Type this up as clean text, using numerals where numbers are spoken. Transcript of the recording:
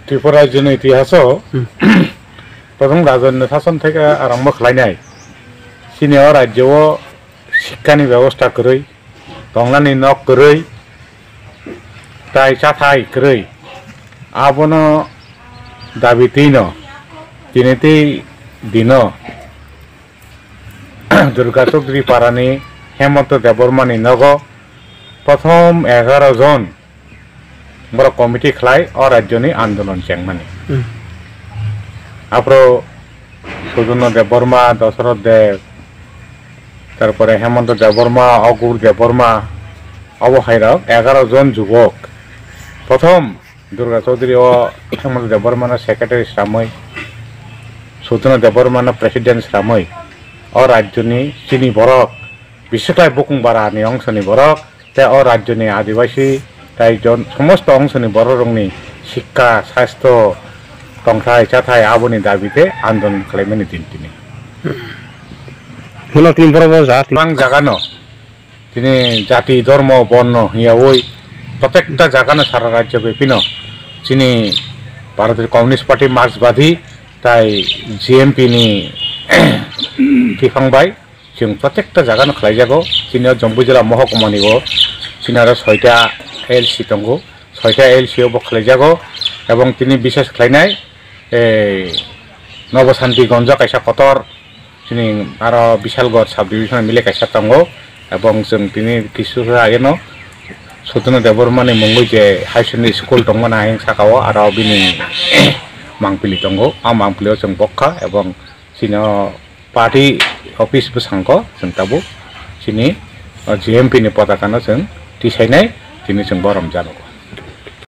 ত্রিপুরা রাজ্যের ইতিহাস প্রথম রাজন্য শাসন থেকে আরম্ভ খালাইনাই চিনিও রাজ্য শিক্ষানি ব্যবস্থা করেই বাংলানি নক করেই তাই চাথাই করেই আবনো দাবি তিনেতেই দিন দুর্গা চৌধুরী পারানি হেমন্ত দেববর্মানি নগ প্রথম 11 জন বড় কমিটি খাই ও রাজ্যনি আন্দোলন চেংমানি আপরো সুজন্য দেববর্মা দশরথ দেব তারপরে হেমন্ত দেববর্মা অগুর দেববর্মা অবহাইরক 11 জন যুবক প্রথম দুর্গা চৌধুরী ও হেমন্ত দেববর্মার সেক্রেটারি শ্রামই সুজন্য দেববর্মার প্রেসিডেন্ট শ্রামই ও রাজ্যনি চিনি বরক বিশ্বকায় বুকুংবারানি অংশনি বরক তাই ও রাজ্যনি আদিবাসী তাই সমস্ত অংশনি বড় রংনি শিক্ষা স্বাস্থ্য টংথাই চাথাই আবনি দাবিতে আন্দোলন খালাইমানি তিনি জাগানো তিনি জাতি ধর্ম বর্ণ হিয়া ওই প্রত্যেকটা জাগানো সারা রাজ্য বিভিন্ন তিনি ভারতের কমিউনিস্ট পার্টি মার্ক্সবাদী তাই জিএমপি নি থিखांबाय जों प्रत्येकटा जागानो खालायजागौ चिनिया जम्बु जिल्ला महकुमानिबो चिनारो 6टा एलसी दंगौ 6टा एलसीआवबो खालायजागौ এবং তিনি বিশেষ খালাयनाय नवशान्तिगंज कायसा कतर चिनि आरो विशालगढ़ साब डिविजन मिले कायसा दंगौ এবং जों তিনি কিছু আগেनो सुजन देबबर्मानि मुङै जे हाई सेकेन्डारि स्कुल दंमोन आयें साकाओ आरो बिनि मांपिलि दंगौ आ मांपिलियाव जों बक्का এবং चिनो पार्टी अफिस बसांको जों ताबो चिनि जीएमपी नि पताकानो जों दिसायनाय दिनै जों बरम जानांगौ।